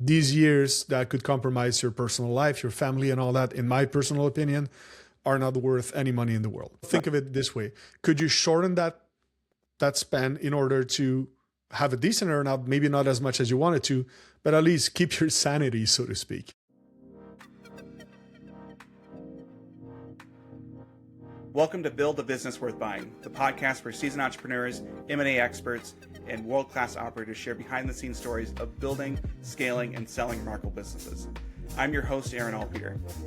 these years that could compromise your personal life, your family, and all that, in my personal opinion, are not worth any money in the world. Think of it this way. Could you shorten that span in order to have a decent earnout? Maybe not as much as you wanted to, but at least keep your sanity, so to speak. Welcome to Build a Business Worth Buying, the podcast where seasoned entrepreneurs, M&A experts, and world-class operators share behind-the-scenes stories of building, scaling, and selling remarkable businesses. I'm your host, Earnout,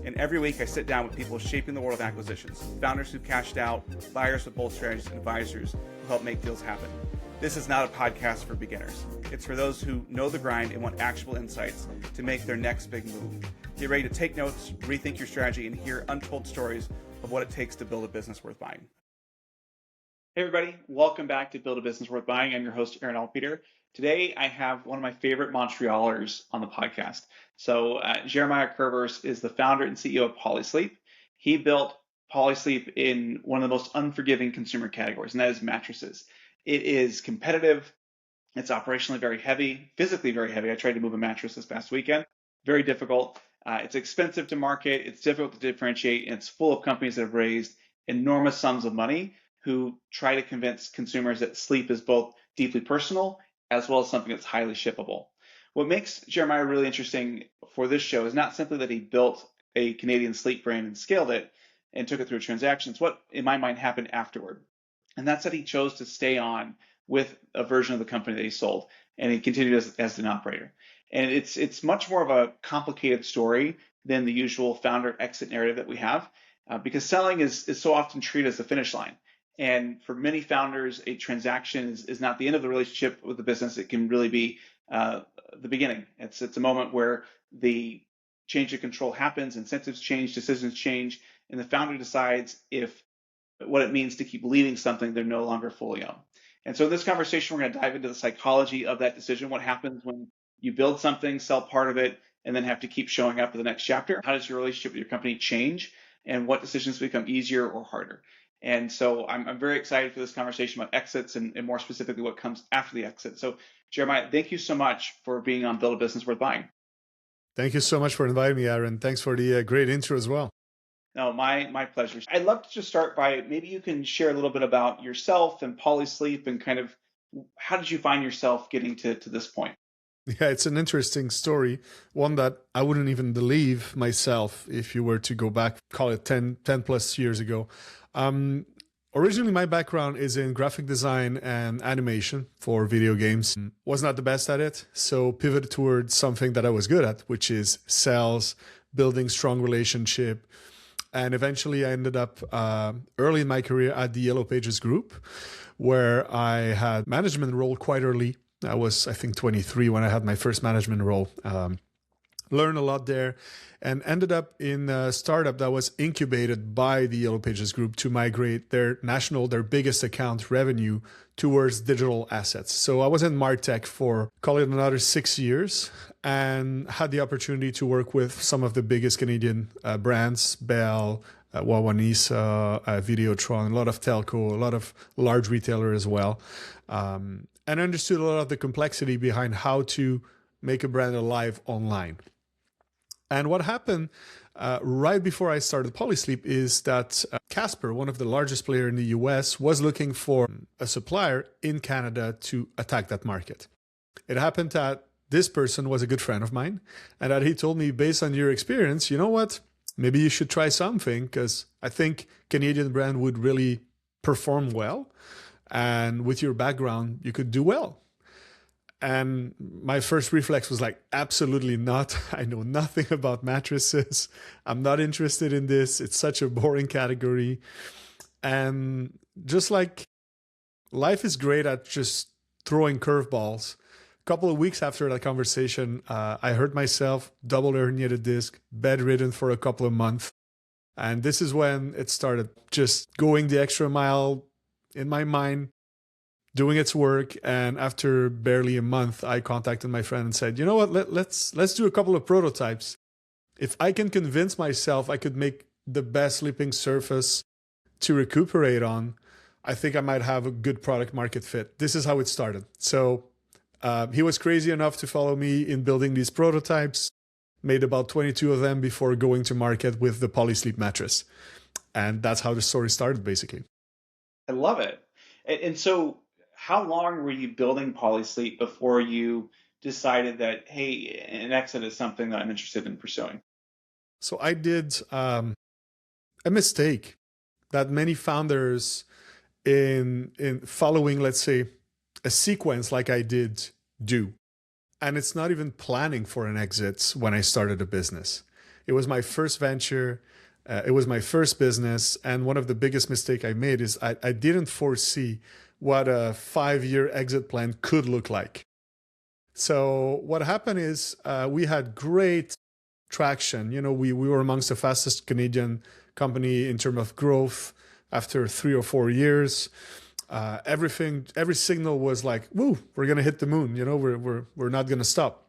and every week I sit down with people shaping the world of acquisitions, founders who've cashed out, buyers with bold strategies, and advisors who help make deals happen. This is not a podcast for beginners. It's for those who know the grind and want actionable insights to make their next big move. Get ready to take notes, rethink your strategy, and hear untold stories of what it takes to build a business worth buying. Hey everybody, welcome back to Build a Business Worth Buying. I'm your host, Earnout. Today I have one of my favorite Montrealers on the podcast. So Jeremiah Kervers is the founder and CEO of Polysleep. He built Polysleep in one of the most unforgiving consumer categories, and that is mattresses. It is competitive, it's operationally very heavy, physically very heavy. I tried to move a mattress this past weekend, very difficult. It's expensive to market, it's difficult to differentiate, and it's full of companies that have raised enormous sums of money who try to convince consumers that sleep is both deeply personal as well as something that's highly shippable. What makes Jeremiah really interesting for this show is not simply that he built a Canadian sleep brand and scaled it and took it through a transaction. It's what, in my mind, happened afterward. And that's that he chose to stay on with a version of the company that he sold, and he continued as an operator. And it's much more of a complicated story than the usual founder exit narrative that we have, because selling is so often treated as the finish line. And for many founders, a transaction is not the end of the relationship with the business. It can really be the beginning. It's a moment where the change of control happens, incentives change, decisions change, and the founder decides if what it means to keep leading something they're no longer fully own. And so in this conversation, we're going to dive into the psychology of that decision. What happens when you build something, sell part of it, and then have to keep showing up for the next chapter? How does your relationship with your company change? And what decisions become easier or harder? And so I'm very excited for this conversation about exits and more specifically what comes after the exit. So Jeremiah, thank you so much for being on Build a Business Worth Buying. Thank you so much for inviting me, Aaron. Thanks for the great intro as well. No, my pleasure. I'd love to just start by maybe you can share a little bit about yourself and Polysleep and kind of how did you find yourself getting to this point? Yeah, it's an interesting story, one that I wouldn't even believe myself if you were to go back, call it 10 plus years ago. Originally, my background is in graphic design and animation for video games. Was not the best at it, so pivoted towards something that I was good at, which is sales, building strong relationship. And eventually I ended up early in my career at the Yellow Pages Group, where I had management role quite early. I was, I think, 23 when I had my first management role. Learned a lot there and ended up in a startup that was incubated by the Yellow Pages Group to migrate their biggest account revenue towards digital assets. So I was in MarTech for, call it another 6 years, and had the opportunity to work with some of the biggest Canadian brands, Bell, Wawanisa, Videotron, a lot of telco, a lot of large retailer as well. And understood a lot of the complexity behind how to make a brand alive online. And what happened right before I started Polysleep is that Casper, one of the largest players in the US, was looking for a supplier in Canada to attack that market. It happened that this person was a good friend of mine, and that he told me, based on your experience, you know what, maybe you should try something, because I think Canadian brand would really perform well. And with your background, you could do well. And my first reflex was like, absolutely not. I know nothing about mattresses. I'm not interested in this. It's such a boring category. And just like life is great at just throwing curveballs. A couple of weeks after that conversation, I hurt myself, double herniated disc, bedridden for a couple of months. And this is when it started just going the extra mile in my mind, doing its work. And after barely a month, I contacted my friend and said, you know what, let's do a couple of prototypes. If I can convince myself I could make the best sleeping surface to recuperate on, I think I might have a good product market fit. This is how it started. So He was crazy enough to follow me in building these prototypes, made about 22 of them before going to market with the Polysleep mattress. And that's how the story started, basically. I love it. And so how long were you building Polysleep before you decided that, hey, an exit is something that I'm interested in pursuing? So I did a mistake that many founders in following, let's say, a sequence like I did do. And it's not even planning for an exit when I started a business. It was my first venture. It was my first business. And one of the biggest mistakes I made is I didn't foresee what a 5-year exit plan could look like. So what happened is we had great traction. You know, we were amongst the fastest Canadian company in terms of growth after 3 or 4 years. Every signal was like, woo, we're going to hit the moon. You know, we're not going to stop.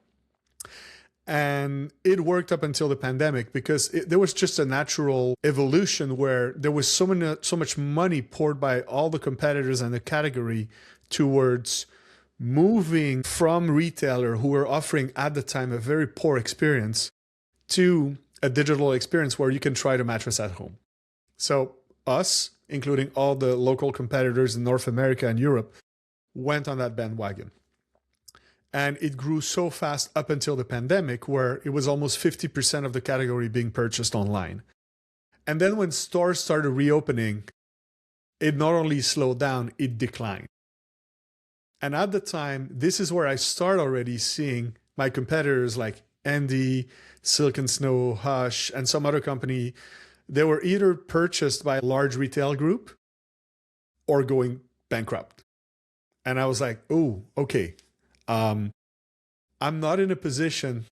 And it worked up until the pandemic because there was just a natural evolution where there was so much money poured by all the competitors in the category towards moving from retailer who were offering at the time a very poor experience to a digital experience where you can try the mattress at home. So us, including all the local competitors in North America and Europe, went on that bandwagon. And it grew so fast up until the pandemic where it was almost 50% of the category being purchased online. And then when stores started reopening, it not only slowed down, it declined. And at the time, this is where I start already seeing my competitors like Andy, Silk & Snow, Hush, and some other company. They were either purchased by a large retail group or going bankrupt. And I was like, oh, okay. I'm not in a position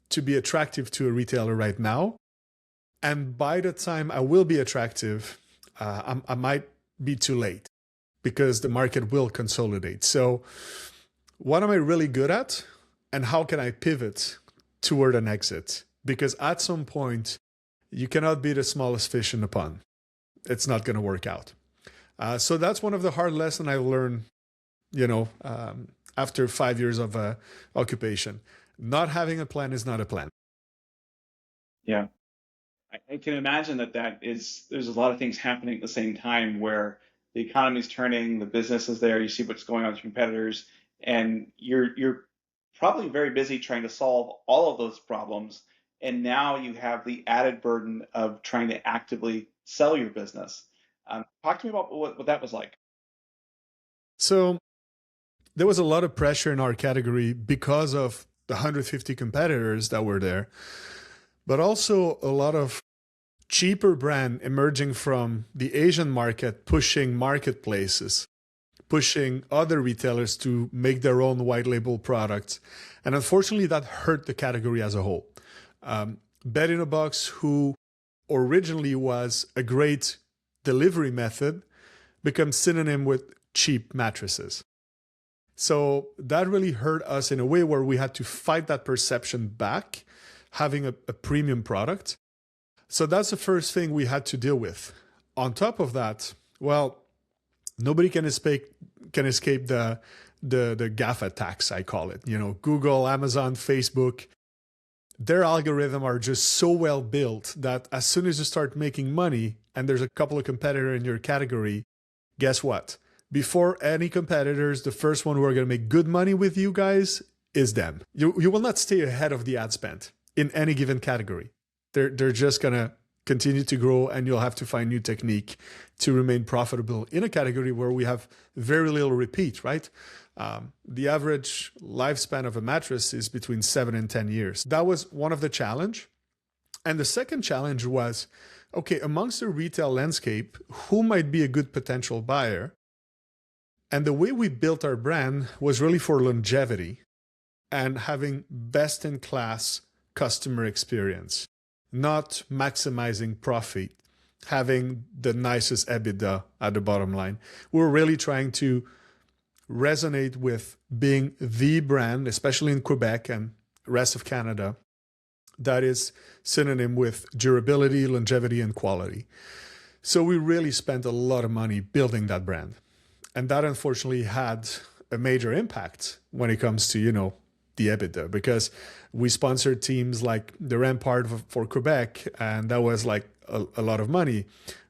to be attractive to a retailer right now. And by the time I will be attractive, I might be too late because the market will consolidate. So what am I really good at? And how can I pivot toward an exit? Because at some point, you cannot be the smallest fish in the pond. It's not going to work out. So that's one of the hard lessons I learned, after 5 years of occupation. Not having a plan is not a plan. Yeah. I can imagine there's a lot of things happening at the same time where the economy's turning, the business is there, you see what's going on with your competitors, and you're probably very busy trying to solve all of those problems. And now you have the added burden of trying to actively sell your business. Talk to me about what that was like. So there was a lot of pressure in our category because of the 150 competitors that were there, but also a lot of cheaper brand emerging from the Asian market, pushing marketplaces, pushing other retailers to make their own white label products. And unfortunately, that hurt the category as a whole. Bed in a Box, who originally was a great delivery method, becomes synonym with cheap mattresses. So that really hurt us in a way where we had to fight that perception back, having a premium product. So that's the first thing we had to deal with. On top of that, well, nobody can escape the GAFA tax, I call it. Google, Amazon, Facebook, their algorithms are just so well built that as soon as you start making money and there's a couple of competitors in your category, guess what? Before any competitors, the first one who are going to make good money with you guys is them. You will not stay ahead of the ad spend in any given category. They're just going to continue to grow, and you'll have to find new technique to remain profitable in a category where we have very little repeat, right? The average lifespan of a mattress is between 7 and 10 years. That was one of the challenge. And the second challenge was, okay, amongst the retail landscape, who might be a good potential buyer? And the way we built our brand was really for longevity and having best-in-class customer experience, not maximizing profit, having the nicest EBITDA at the bottom line. We were really trying to resonate with being the brand, especially in Quebec and rest of Canada, that is synonym with durability, longevity, and quality. So we really spent a lot of money building that brand. And that unfortunately had a major impact when it comes to, the EBITDA, because we sponsored teams like the Rampart for Quebec, and that was like a lot of money.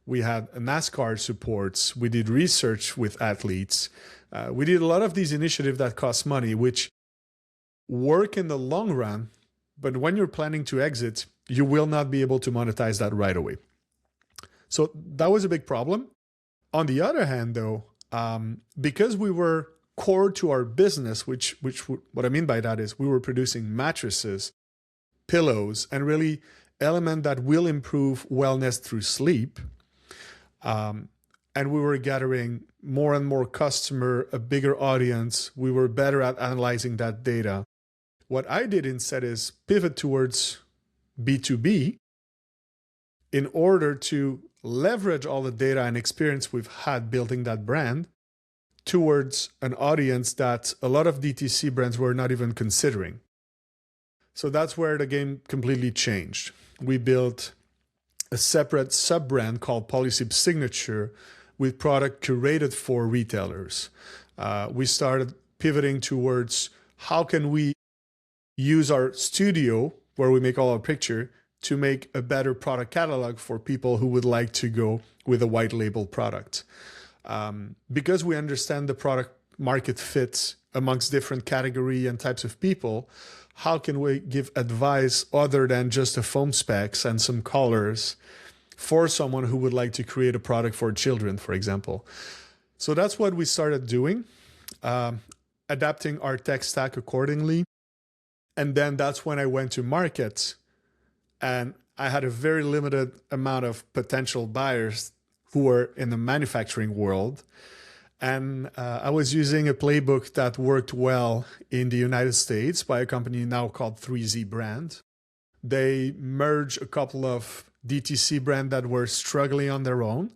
We had NASCAR supports. We did research with athletes. We did a lot of these initiatives that cost money, which work in the long run, but when you're planning to exit, you will not be able to monetize that right away. So that was a big problem. On the other hand, though, because we were core to our business, which what I mean by that is we were producing mattresses, pillows, and really element that will improve wellness through sleep. And we were gathering more and more customer, a bigger audience. We were better at analyzing that data. What I did instead is pivot towards B2B in order to leverage all the data and experience we've had building that brand towards an audience that a lot of DTC brands were not even considering. So that's where the game completely changed. We built a separate sub-brand called Polysleep Signature with product curated for retailers. We started pivoting towards how can we use our studio, where we make all our picture, to make a better product catalog for people who would like to go with a white label product. Because we understand the product market fit amongst different category and types of people, how can we give advice other than just the foam specs and some colors for someone who would like to create a product for children, for example? So that's what we started doing, adapting our tech stack accordingly. And then that's when I went to market, and I had a very limited amount of potential buyers who were in the manufacturing world. And I was using a playbook that worked well in the United States by a company now called 3Z Brand. They merged a couple of DTC brands that were struggling on their own,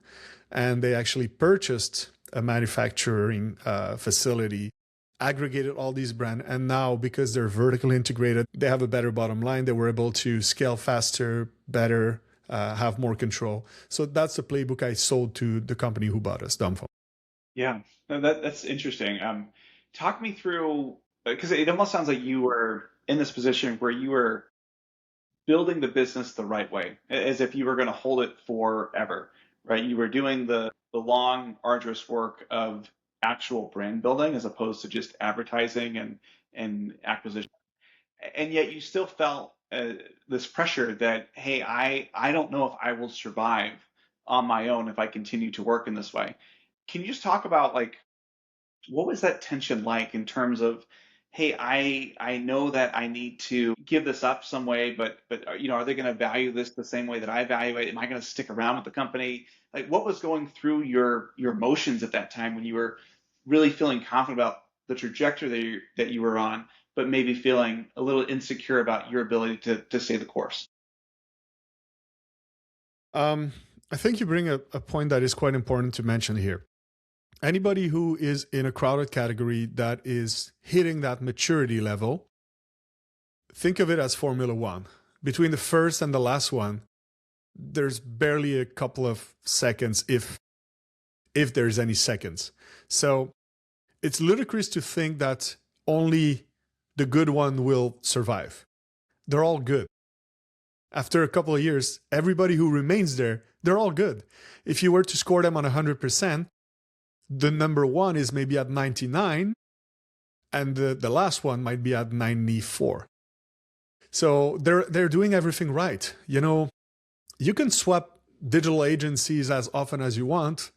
and they actually purchased a manufacturing facility, aggregated all these brands, and now because they're vertically integrated, they have a better bottom line. They were able to scale faster, better, have more control. So that's the playbook I sold to the company who bought us, Dumbphone. Yeah, no, that's interesting. Talk me through, because it almost sounds like you were in this position where you were building the business the right way, as if you were going to hold it forever, right? You were doing the long, arduous work of actual brand building as opposed to just advertising and acquisition. And yet you still felt this pressure that, hey, I don't know if I will survive on my own if I continue to work in this way. Can you just talk about, like, what was that tension like in terms of, hey, I know that I need to give this up some way, but are they going to value this the same way that I value it? Am I going to stick around with the company? Like, what was going through your emotions at that time when you were really feeling confident about the trajectory that you were on, but maybe feeling a little insecure about your ability to stay the course? I think you bring a point that is quite important to mention here. Anybody who is in a crowded category that is hitting that maturity level, think of it as Formula One. Between the first and the last one, there's barely a couple of seconds, if there's any seconds. So it's ludicrous to think that only the good one will survive. They're all good. After a couple of years, everybody who remains there, they're all good. If you were to score them on 100%, the number one is maybe at 99, and the last one might be at 94. So they're doing everything right. You can swap digital agencies as often as you want.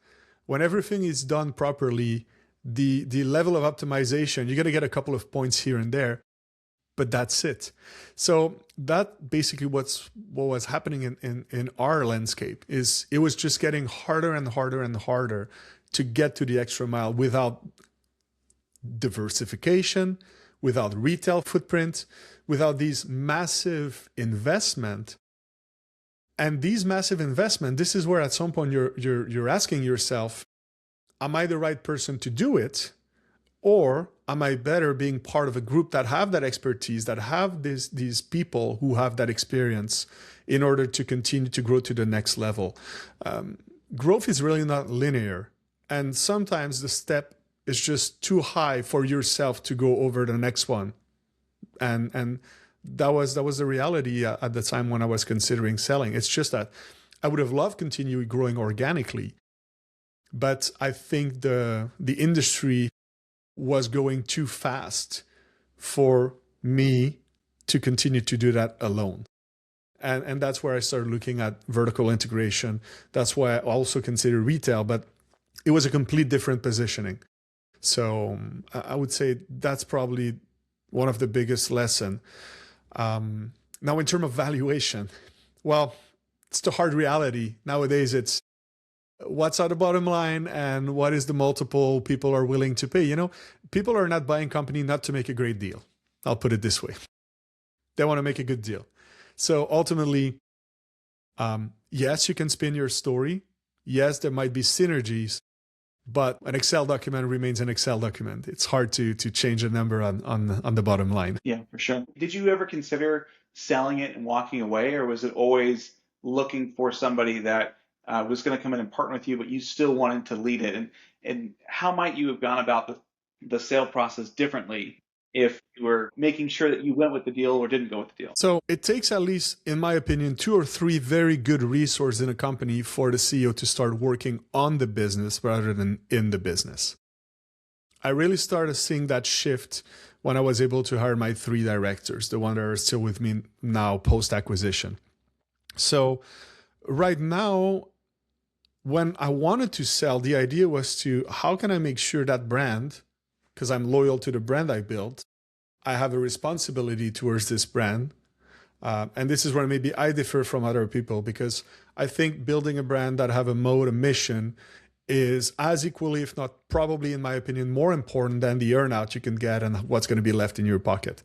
When everything is done properly, the level of optimization, you're going to get a couple of points here and there, but that's it. So that basically what was happening in our landscape is it was just getting harder and harder and harder to get to the extra mile without diversification, without retail footprint, without these massive investment. And these massive investment, this is where at some point you're asking yourself, am I the right person to do it? Or am I better being part of a group that have that expertise, that have these people who have that experience in order to continue to grow to the next level? Growth is really not linear. And sometimes the step is just too high for yourself to go over the next one. And that was the reality at the time when I was considering selling. It's just that I would have loved continuing growing organically, but I think the industry was going too fast for me to continue to do that alone. And that's where I started looking at vertical integration. That's why I also consider retail, but it was a complete different positioning. So I would say that's probably one of the biggest lessons. Now, in terms of valuation, well, it's the hard reality. Nowadays, it's what's at the bottom line and what is the multiple people are willing to pay. People are not buying company not to make a great deal. I'll put it this way. They want to make a good deal. So ultimately, yes, you can spin your story. Yes, there might be synergies, but an Excel document remains an Excel document. It's hard to change a number on the bottom line. Yeah, for sure. Did you ever consider selling it and walking away, or was it always looking for somebody that was going to come in and partner with you, but you still wanted to lead it? And how might you have gone about the sale process differently if you were making sure that you went with the deal or didn't go with the deal? So it takes, at least in my opinion, 2 or 3 very good resources in a company for the CEO to start working on the business rather than in the business. I really started seeing that shift when I was able to hire my 3 directors, the ones that are still with me now post-acquisition. So right now, when I wanted to sell, the idea was to, how can I make sure that brand, because I'm loyal to the brand I built, I have a responsibility towards this brand. And this is where maybe I differ from other people, because I think building a brand that have a mode, a mission, is as equally, if not probably, in my opinion, more important than the earnout you can get and what's going to be left in your pocket.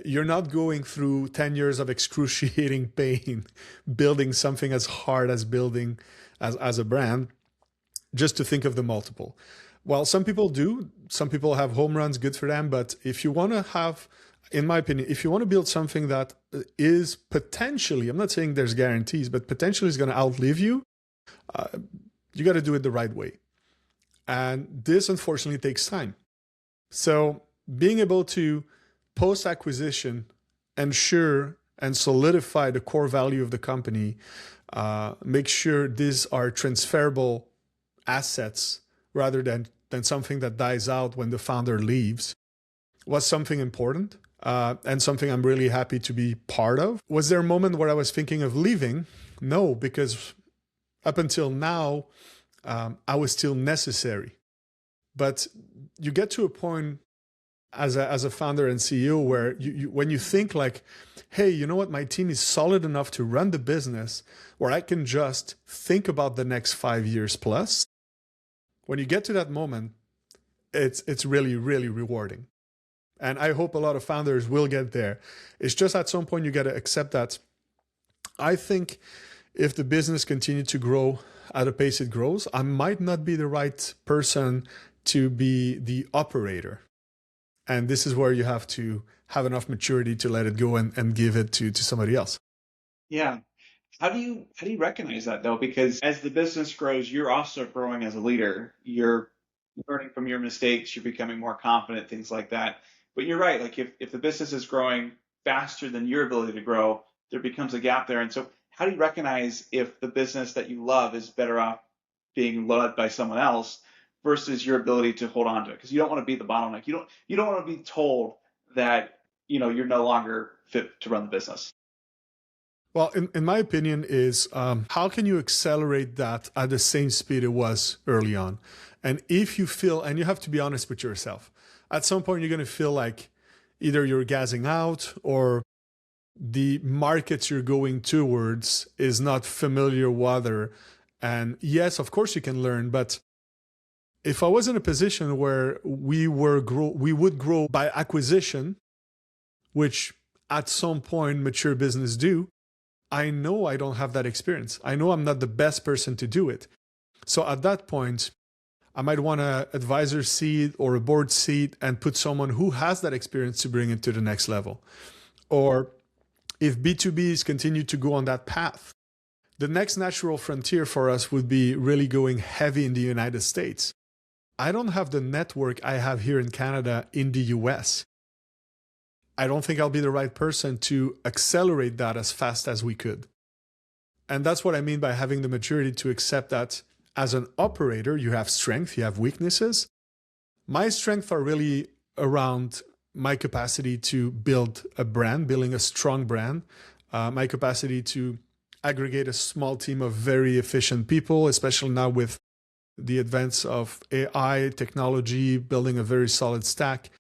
You're not going through 10 years of excruciating pain building something as hard as building as a brand just to think of the multiple. Well, some people do. Some people have home runs, good for them. But if you want to have, in my opinion, if you want to build something that is potentially, I'm not saying there's guarantees, but potentially is going to outlive you, you got to do it the right way. And this, unfortunately, takes time. So being able to, post-acquisition, ensure and solidify the core value of the company, make sure these are transferable assets rather than something that dies out when the founder leaves, was something important and something I'm really happy to be part of. Was there a moment where I was thinking of leaving? No, because up until now, I was still necessary. But you get to a point as a founder and CEO where when you think like, hey, you know what, my team is solid enough to run the business where I can just think about the next 5 years plus. When you get to that moment, it's really, really rewarding. And I hope a lot of founders will get there. It's just at some point you got to accept that. I think if the business continues to grow at a pace it grows, I might not be the right person to be the operator. And this is where you have to have enough maturity to let it go and give it to somebody else. Yeah. How do you recognize that though? Because as the business grows, you're also growing as a leader. You're learning from your mistakes. You're becoming more confident, things like that. But you're right. Like if the business is growing faster than your ability to grow, there becomes a gap there. And so how do you recognize if the business that you love is better off being led by someone else versus your ability to hold on to it? Because you don't want to be the bottleneck. You don't want to be told that you're no longer fit to run the business. Well, in my opinion is how can you accelerate that at the same speed it was early on? And if you feel, and you have to be honest with yourself, at some point you're going to feel like either you're gassing out or the markets you're going towards is not familiar water. And yes, of course you can learn, but if I was in a position where we would grow by acquisition, which at some point mature business do, I know I don't have that experience. I know I'm not the best person to do it. So at that point, I might want an advisor seat or a board seat and put someone who has that experience to bring it to the next level. Or if B2Bs continue to go on that path, the next natural frontier for us would be really going heavy in the United States. I don't have the network I have here in Canada in the US. I don't think I'll be the right person to accelerate that as fast as we could. And that's what I mean by having the maturity to accept that as an operator, you have strength, you have weaknesses. My strengths are really around my capacity to build a brand, building a strong brand, my capacity to aggregate a small team of very efficient people, especially now with the advance of AI technology, building a very solid stack.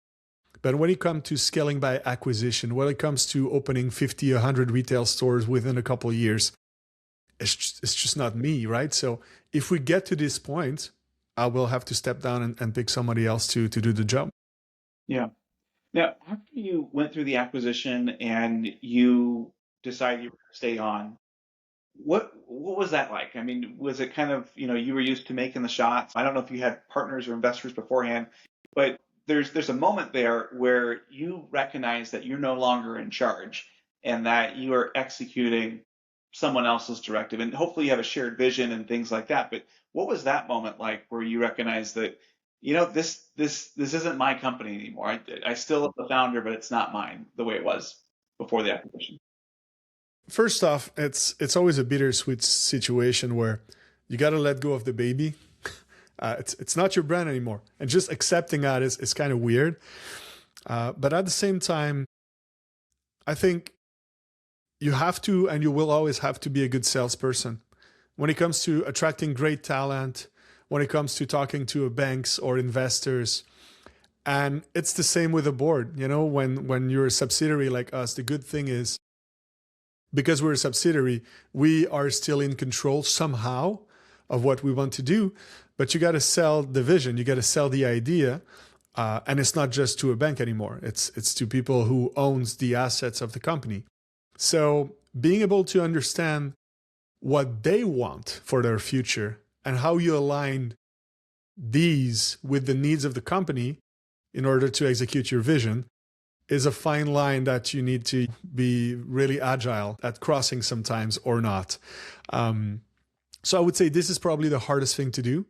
But when it comes to scaling by acquisition, when it comes to opening 50, 100 retail stores within a couple of years, it's just not me, right? So if we get to this point, I will have to step down and pick somebody else to do the job. Yeah. Now, after you went through the acquisition and you decided you were going to stay on, what was that like? I mean, was it kind of, you were used to making the shots? I don't know if you had partners or investors beforehand, but there's a moment there where you recognize that you're no longer in charge and that you are executing someone else's directive, and hopefully you have a shared vision and things like that. But what was that moment like where you recognize that, this isn't my company anymore? I still am the founder, but it's not mine the way it was before the acquisition. First off, it's always a bittersweet situation where you got to let go of the baby. It's not your brand anymore, and just accepting that is kind of weird. But at the same time, I think you have to, and you will always have to be a good salesperson when it comes to attracting great talent, when it comes to talking to banks or investors. And it's the same with a board. When you're a subsidiary like us, the good thing is, because we're a subsidiary, we are still in control somehow of what we want to do, but you got to sell the vision, you got to sell the idea, and it's not just to a bank anymore. It's to people who owns the assets of the company. So being able to understand what they want for their future and how you align these with the needs of the company in order to execute your vision is a fine line that you need to be really agile at crossing sometimes or not. So I would say this is probably the hardest thing to do.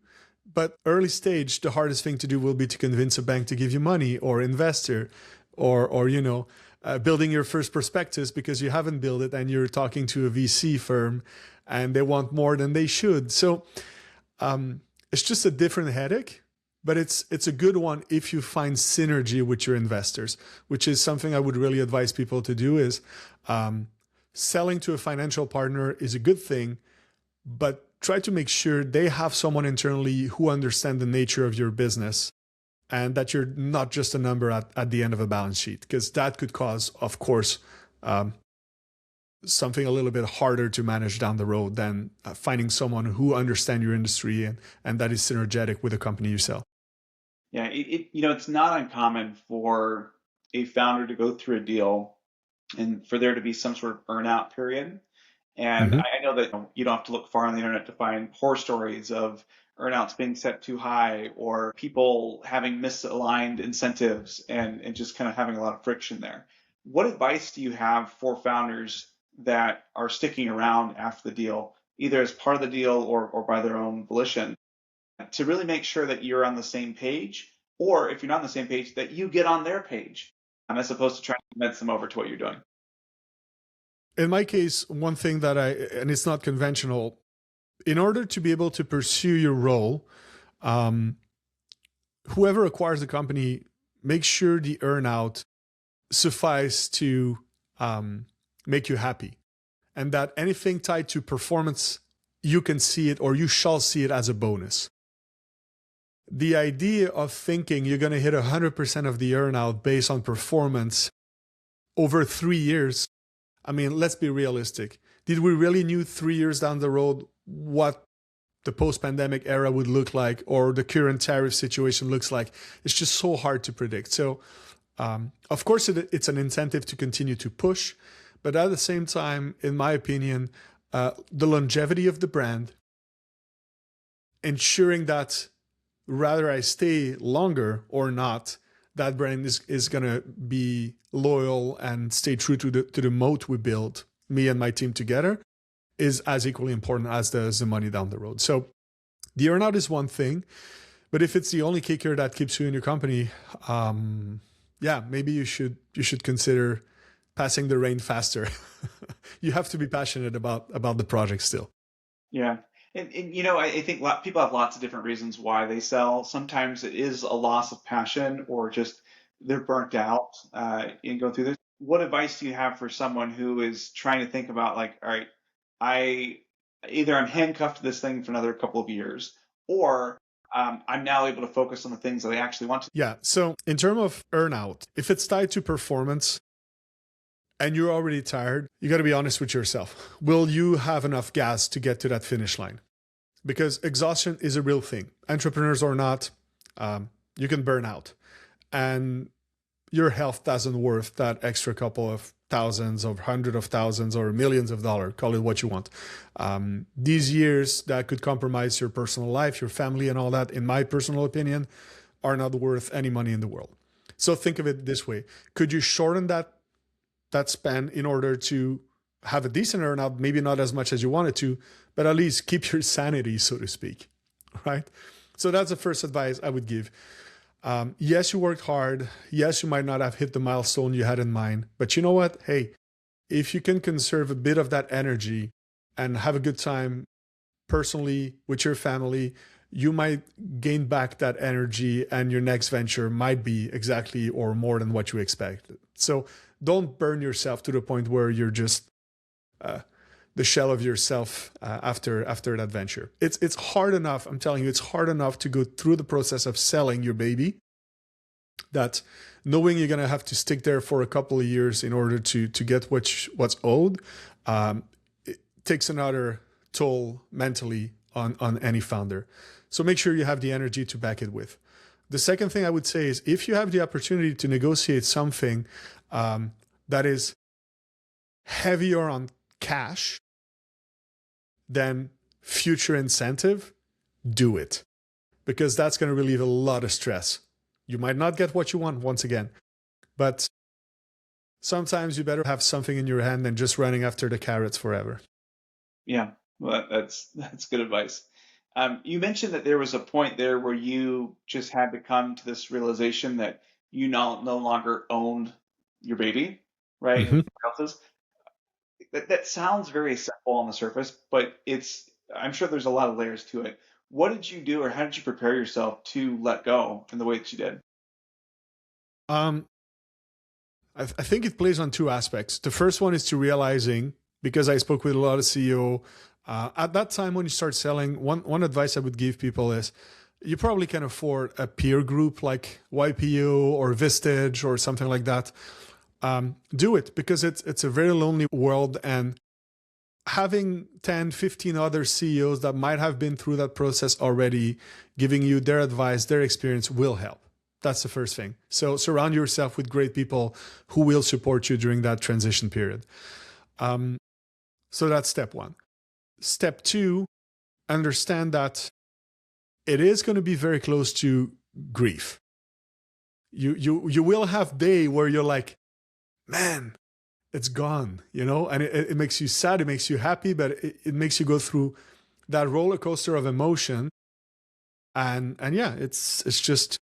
But early stage, the hardest thing to do will be to convince a bank to give you money, or investor, or building your first prospectus because you haven't built it and you're talking to a VC firm and they want more than they should. So it's just a different headache. But it's a good one if you find synergy with your investors, which is something I would really advise people to do. Is selling to a financial partner is a good thing, but try to make sure they have someone internally who understands the nature of your business and that you're not just a number at the end of a balance sheet, because that could cause, of course, something a little bit harder to manage down the road than finding someone who understands your industry and that is synergetic with the company you sell. Yeah, it's not uncommon for a founder to go through a deal and for there to be some sort of earnout period. And Mm-hmm. I know that you don't have to look far on the internet to find horror stories of earnouts being set too high or people having misaligned incentives and just kind of having a lot of friction there. What advice do you have for founders that are sticking around after the deal, either as part of the deal or by their own volition, to really make sure that you're on the same page, or if you're not on the same page, that you get on their page, as opposed to trying to convince them over to what you're doing? In my case, one thing and it's not conventional, in order to be able to pursue your role, whoever acquires the company, make sure the earnout suffice to make you happy. And that anything tied to performance, you can see it or you shall see it as a bonus. The idea of thinking you're going to hit 100% of the earnout based on performance over 3 years, I mean, let's be realistic. Did we really knew 3 years down the road what the post-pandemic era would look like or the current tariff situation looks like? It's just so hard to predict. So, of course, it's an incentive to continue to push. But at the same time, in my opinion, the longevity of the brand, ensuring that rather I stay longer or not, that brand is going to be loyal and stay true to the moat we built, me and my team together, is as equally important as the money down the road. So the earnout is one thing, But if it's the only kicker that keeps you in your company, yeah, maybe you should consider passing the reign faster. You have to be passionate about the project still. Yeah. And I think people have lots of different reasons why they sell. Sometimes it is a loss of passion or just they're burnt out and go through this. What advice do you have for someone who is trying to think about like, all right, I'm handcuffed to this thing for another couple of years, or I'm now able to focus on the things that I actually want to. Yeah. So in terms of earnout, if it's tied to performance and you're already tired, you got to be honest with yourself. Will you have enough gas to get to that finish line? Because exhaustion is a real thing. Entrepreneurs or not, you can burn out. And your health doesn't worth that extra couple of thousands or hundreds of thousands or millions of dollars, call it what you want. These years that could compromise your personal life, your family and all that, in my personal opinion, are not worth any money in the world. So think of it this way. Could you shorten that span in order to have a decent earnout, maybe not as much as you wanted to, but at least keep your sanity, so to speak, right? So that's the first advice I would give. Yes, you worked hard. Yes, you might not have hit the milestone you had in mind, but you know what? Hey, if you can conserve a bit of that energy and have a good time personally with your family, you might gain back that energy and your next venture might be exactly or more than what you expected. So don't burn yourself to the point where you're just the shell of yourself after that venture. It's hard enough, I'm telling you, it's hard enough to go through the process of selling your baby, that knowing you're going to have to stick there for a couple of years in order to get what's owed, it takes another toll mentally on any founder. So make sure you have the energy to back it with. The second thing I would say is if you have the opportunity to negotiate something that is heavier on cash than future incentive, do it. Because that's going to relieve a lot of stress. You might not get what you want once again, but sometimes you better have something in your hand than just running after the carrots forever. Yeah, well, that's good advice. You mentioned that there was a point there where you just had to come to this realization that you no longer owned your baby, right? Mm-hmm. Else's. That sounds very simple on the surface, but I'm sure there's a lot of layers to it. What did you do or how did you prepare yourself to let go in the way that you did? I think it plays on two aspects. The first one is to realizing, because I spoke with a lot of CEO, at that time when you start selling, one advice I would give people is you probably can afford a peer group like YPO or Vistage or something like that. Do it, because it's a very lonely world, and having 10, 15 other CEOs that might have been through that process already, giving you their advice, their experience will help. That's the first thing. So surround yourself with great people who will support you during that transition period. So that's step one. Step two, understand that it is going to be very close to grief. You will have day where you're like, man, it's gone, and it makes you sad, it makes you happy, but it makes you go through that roller coaster of emotion. And yeah, it's just,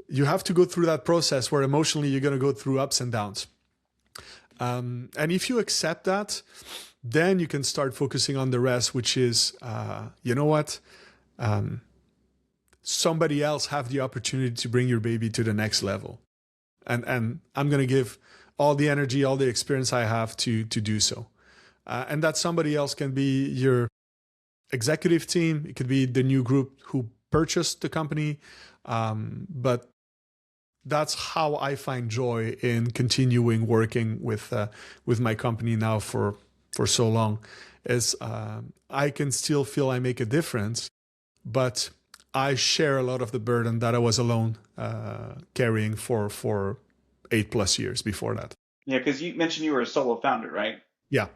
you have to go through that process where emotionally you're going to go through ups and downs. And if you accept that, then you can start focusing on the rest, which is, you know what? Somebody else have the opportunity to bring your baby to the next level. And I'm going to give all the energy, all the experience I have to do so. And that somebody else can be your executive team. It could be the new group who purchased the company. But that's how I find joy in continuing working with my company now for so long, is I can still feel I make a difference, but I share a lot of the burden that I was alone carrying for 8+ years before that. Yeah, because you mentioned you were a solo founder, right? Yeah.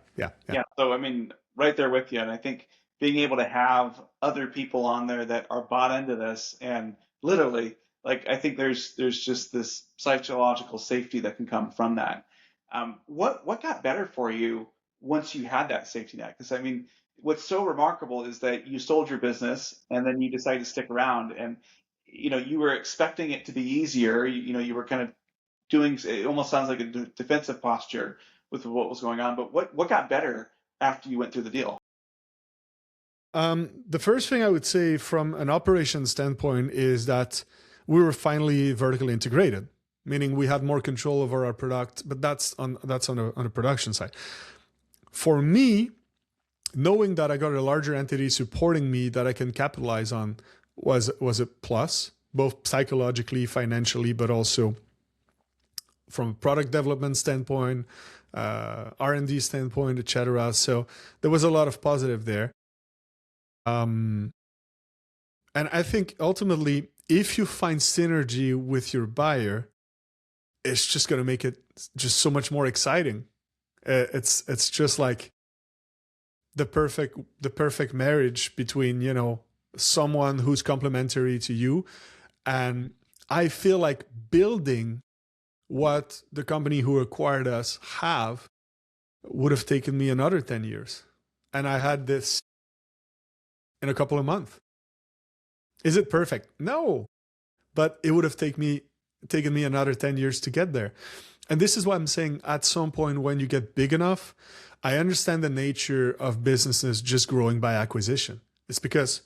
So, I mean, right there with you. And I think being able to have other people on there that are bought into this and literally, like, I think there's just this psychological safety that can come from that. What got better for you once you had that safety net? Because, I mean, what's so remarkable is that you sold your business and then you decided to stick around, and you were expecting it to be easier. You were kind of doing, it almost sounds like a defensive posture with what was going on. But what got better after you went through the deal? The first thing I would say from an operations standpoint is that we were finally vertically integrated, meaning we had more control over our product, but that's on the production side. For me, knowing that I got a larger entity supporting me that I can capitalize on was a plus, both psychologically, financially, but also from a product development standpoint, R&D standpoint, etc. So there was a lot of positive there. And I think ultimately, if you find synergy with your buyer, it's just going to make it just so much more exciting. It's just like the perfect marriage between, someone who's complementary to you. And I feel like building what the company who acquired us would have taken me another 10 years. And I had this in a couple of months. Is it perfect? No, but it would have taken me another 10 years to get there. And this is why I'm saying at some point when you get big enough, I understand the nature of businesses just growing by acquisition. It's because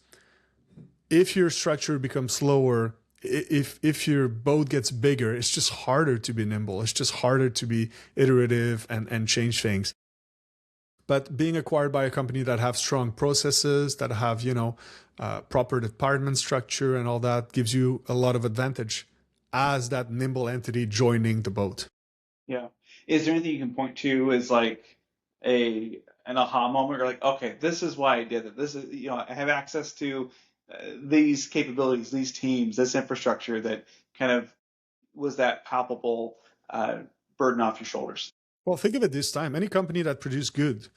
if your structure becomes slower, if your boat gets bigger, it's just harder to be nimble. It's just harder to be iterative and change things. But being acquired by a company that have strong processes, that have, proper department structure and all that gives you a lot of advantage as that nimble entity joining the boat. Yeah. Is there anything you can point to as like an aha moment? You're like, okay, this is why I did it. This is, I have access to these capabilities, these teams, this infrastructure that kind of was that palpable burden off your shoulders. Well, think of it this time. Any company that produced good,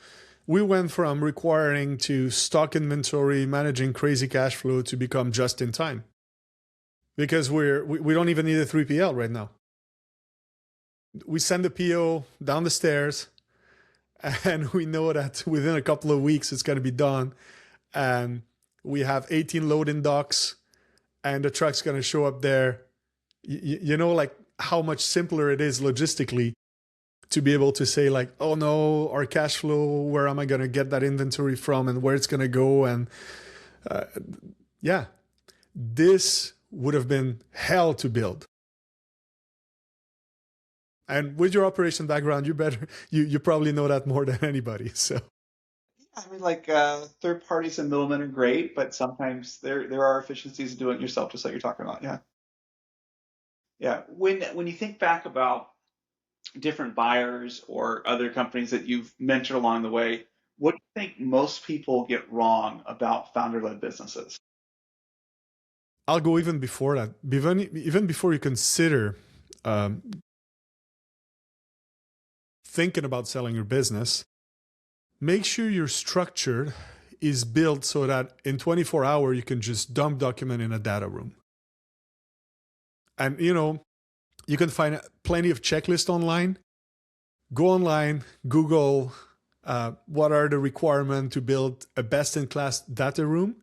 we went from requiring to stock inventory, managing crazy cash flow to become just in time. Because we don't even need a 3PL right now. We send the PO down the stairs and we know that within a couple of weeks it's going to be done. And we have 18 loading docks and the truck's going to show up there. Like how much simpler it is logistically to be able to say like, oh no, our cash flow, where am I going to get that inventory from and where it's going to go? And this would have been hell to build. And with your operation background, you probably know that more than anybody. So, I mean, like third parties and middlemen are great, but sometimes there are efficiencies in doing it yourself, just like you're talking about. Yeah, yeah. When you think back about different buyers or other companies that you've mentored along the way, what do you think most people get wrong about founder-led businesses? I'll go even before that. Even before you consider thinking about selling your business, make sure your structure is built so that in 24 hours you can just dump document in a data room. And you can find plenty of checklists online. Go online, Google what are the requirements to build a best-in-class data room,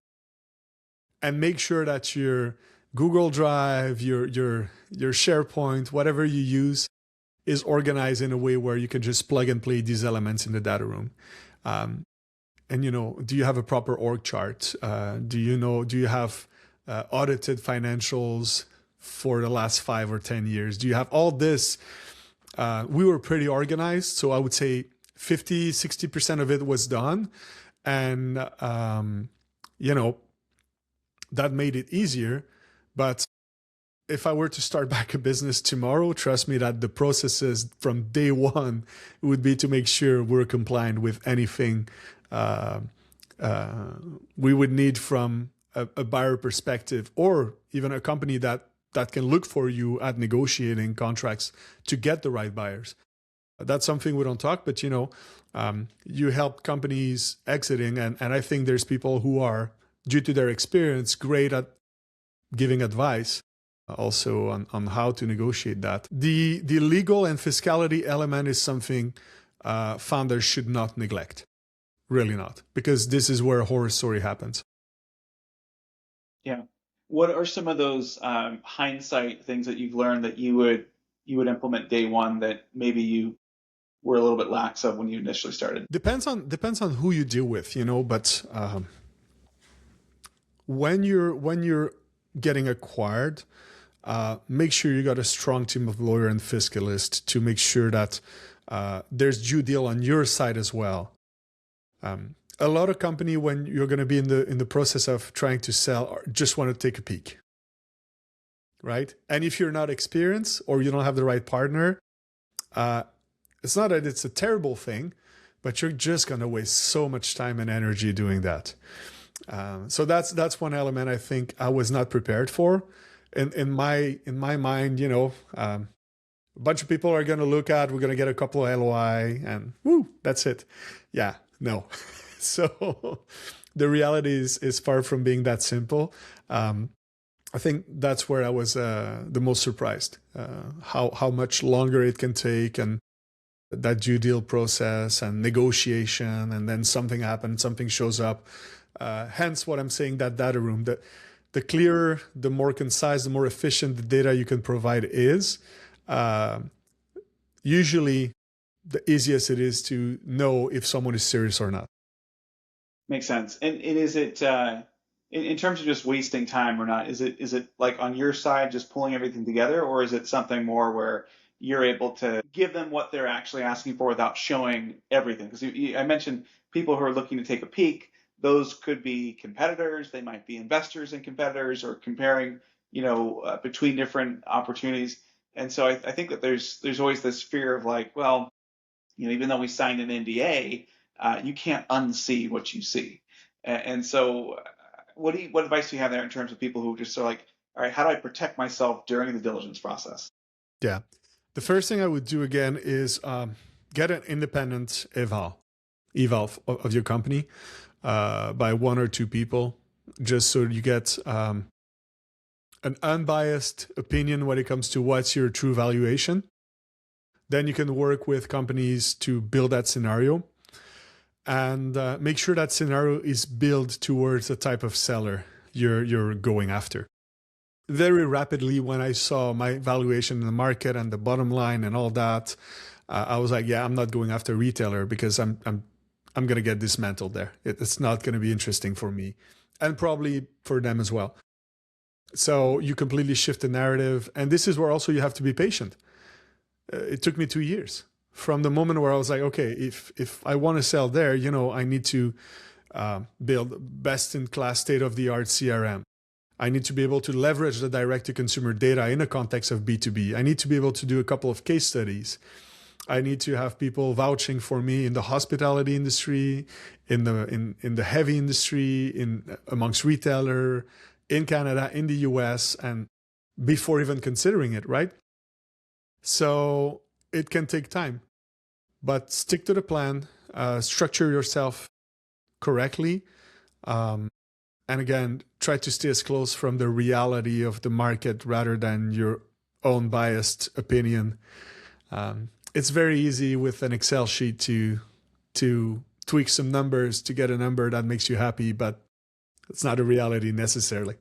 and make sure that your Google Drive, your SharePoint, whatever you use, is organized in a way where you can just plug and play these elements in the data room. And do you have a proper org chart? Do you have audited financials for the last 5 or 10 years? Do you have all this? We were pretty organized. So I would say 50-60% of it was done. And, that made it easier. But if I were to start back a business tomorrow, trust me that the processes from day one would be to make sure we're compliant with anything we would need from a buyer perspective, or even a company that can look for you at negotiating contracts to get the right buyers. That's something we don't talk, but you help companies exiting, and I think there's people who are, due to their experience, great at giving advice also on how to negotiate that. The legal and fiscality element is something founders should not neglect. really not, because this is where a horror story happens. Yeah. What are some of those hindsight things that you've learned that you would implement day one that maybe you were a little bit lax of when you initially started? Depends on who you deal with, but when you're getting acquired, make sure you got a strong team of lawyer and fiscalist to make sure that there's due deal on your side as well. A lot of company, when you're going to be in the process of trying to sell, just want to take a peek, right? And if you're not experienced or you don't have the right partner, it's not that it's a terrible thing, but you're just going to waste so much time and energy doing that. So that's one element I think I was not prepared for. In my mind, a bunch of people are going to look at, we're going to get a couple of LOI and woo, that's it. Yeah, no. So the reality is far from being that simple. I think that's where I was the most surprised, how much longer it can take, and that due deal process and negotiation, and then something happens, something shows up. Hence what I'm saying, that data room, the clearer, the more concise, the more efficient the data you can provide is, usually the easiest it is to know if someone is serious or not. Makes sense. And is it in terms of just wasting time or not? Is it like on your side just pulling everything together, or is it something more where you're able to give them what they're actually asking for without showing everything? Because I mentioned people who are looking to take a peek. Those could be competitors. They might be investors in competitors, or comparing, between different opportunities. And so I think that there's always this fear of like, well, even though we signed an NDA, you can't unsee what you see. And so what advice do you have there in terms of people who just are like, all right, how do I protect myself during the diligence process? Yeah. The first thing I would do again is get an independent eval of your company by one or two people, just so you get an unbiased opinion when it comes to what's your true valuation. Then you can work with companies to build that scenario, and make sure that scenario is built towards the type of seller you're going after. Very rapidly, when I saw my valuation in the market and the bottom line and all that, I was like, yeah, I'm not going after a retailer, because I'm going to get dismantled there. It's not going to be interesting for me, and probably for them as well. So you completely shift the narrative. And this is where also you have to be patient. It took me 2 years from the moment where I was like, okay, if I want to sell there, I need to build best-in-class, state-of-the-art CRM. I need to be able to leverage the direct-to-consumer data in a context of B2B. I need to be able to do a couple of case studies. I need to have people vouching for me in the hospitality industry, in the heavy industry, amongst retailer, in Canada, in the US, and before even considering it, right? So it can take time, but stick to the plan, structure yourself correctly. And again, try to stay as close from the reality of the market rather than your own biased opinion. It's very easy with an Excel sheet to tweak some numbers to get a number that makes you happy, but it's not a reality necessarily.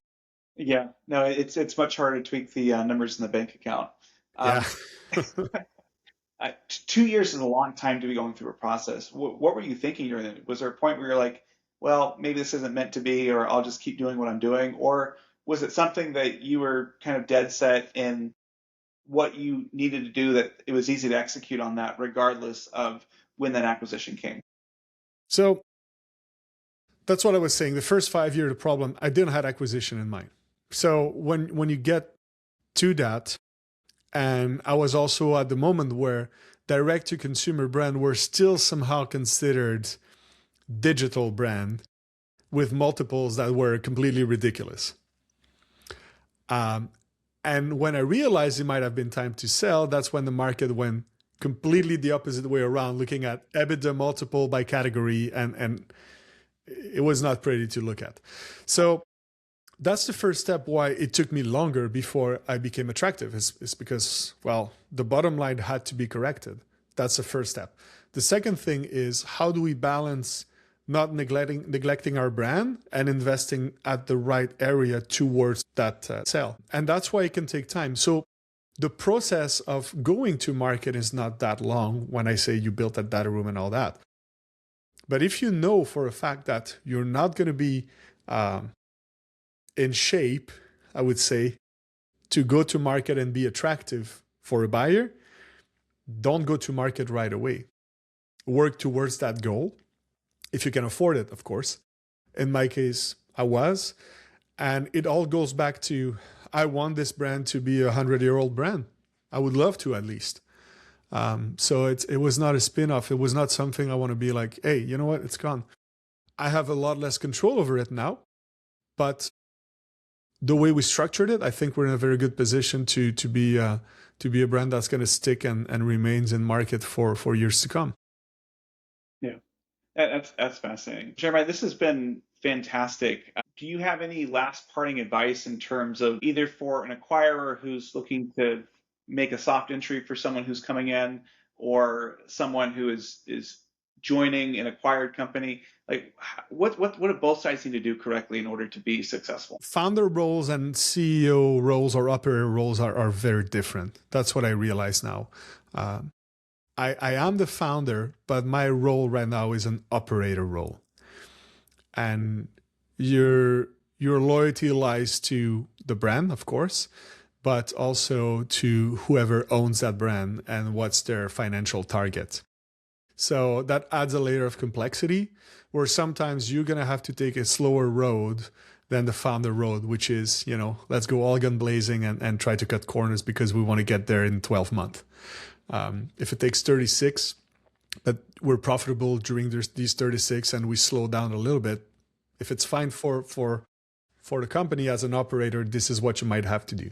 Yeah, no, it's much harder to tweak the numbers in the bank account. Yeah. 2 years is a long time to be going through a process. What were you thinking during it? Was there a point where you're like, well, maybe this isn't meant to be, or I'll just keep doing what I'm doing? Or was it something that you were kind of dead set in what you needed to do, that it was easy to execute on that regardless of when that acquisition came? So that's what I was saying. The first 5 years, the problem, I didn't have acquisition in mind. So when you get to that, and I was also at the moment where direct-to-consumer brand were still somehow considered digital brand with multiples that were completely ridiculous. And when I realized it might have been time to sell, that's when the market went completely the opposite way around, looking at EBITDA multiple by category, and it was not pretty to look at. So that's the first step why it took me longer before I became attractive, is because, well, the bottom line had to be corrected. That's the first step. The second thing is, how do we balance not neglecting our brand and investing at the right area towards that sale. And that's why it can take time. So the process of going to market is not that long when I say you built that data room and all that. But if you know for a fact that you're not going to be in shape, I would say, to go to market and be attractive for a buyer, don't go to market right away. Work towards that goal, if you can afford it, of course. In my case, I was. And it all goes back to, I want this brand to be a 100-year-old brand. I would love to, at least. So it was not a spin-off. It was not something I want to be like, hey, you know what? It's gone. I have a lot less control over it now. But the way we structured it, I think we're in a very good position to be a brand that's going to stick and remains in market for years to come. Yeah, that's fascinating. Jeremiah, this has been fantastic. Do you have any last parting advice in terms of either for an acquirer who's looking to make a soft entry for someone who's coming in, or someone who is joining an acquired company? Like, what do both sides need to do correctly in order to be successful? Founder roles and CEO roles or operator roles are very different. That's what I realize now. I am the founder, but my role right now is an operator role. And your loyalty lies to the brand, of course, but also to whoever owns that brand and what's their financial target. So that adds a layer of complexity where sometimes you're going to have to take a slower road than the founder road, which is, let's go all gun blazing and try to cut corners because we want to get there in 12 months. If it takes 36, but we're profitable during these 36 and we slow down a little bit, if it's fine for the company as an operator, this is what you might have to do.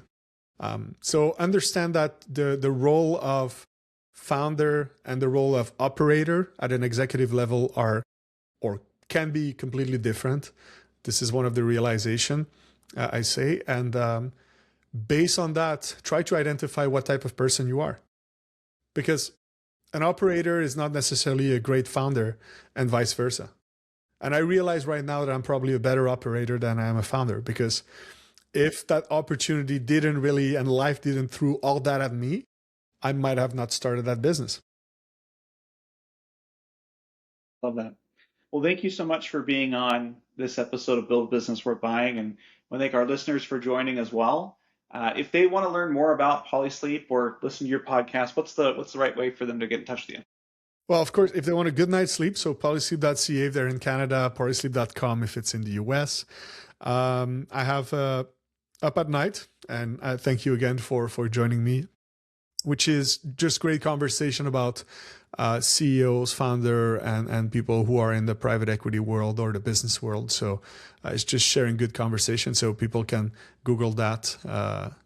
So understand that the role of founder and the role of operator at an executive level are or can be completely different. This is one of the realization I say. And based on that, try to identify what type of person you are. Because an operator is not necessarily a great founder and vice versa. And I realize right now that I'm probably a better operator than I am a founder, because if that opportunity didn't really, and life didn't throw all that at me, I might have not started that business. Love that. Well, thank you so much for being on this episode of Build a Business Worth Buying. And I want to thank our listeners for joining as well. If they want to learn more about Polysleep or listen to your podcast, what's the right way for them to get in touch with you? Well, of course, if they want a good night's sleep, so polysleep.ca if they're in Canada, polysleep.com if it's in the US. I have Up at Night, and I thank you again for joining me, which is just great conversation about CEOs, founder, and people who are in the private equity world or the business world. So it's just sharing good conversation. So people can Google that,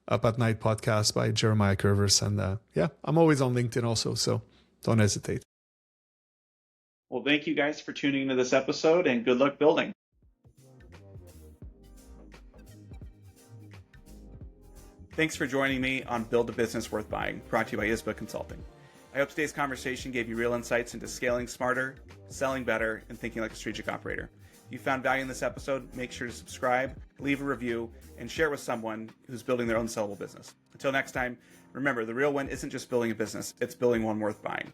Up at Night podcast by Jeremiah Curvers. And yeah, I'm always on LinkedIn also, so don't hesitate. Well, thank you guys for tuning into this episode, and good luck building. Thanks for joining me on Build a Business Worth Buying, brought to you by ISBA Consulting. I hope today's conversation gave you real insights into scaling smarter, selling better, and thinking like a strategic operator. If you found value in this episode, make sure to subscribe, leave a review, and share it with someone who's building their own sellable business. Until next time, remember, the real win isn't just building a business, it's building one worth buying.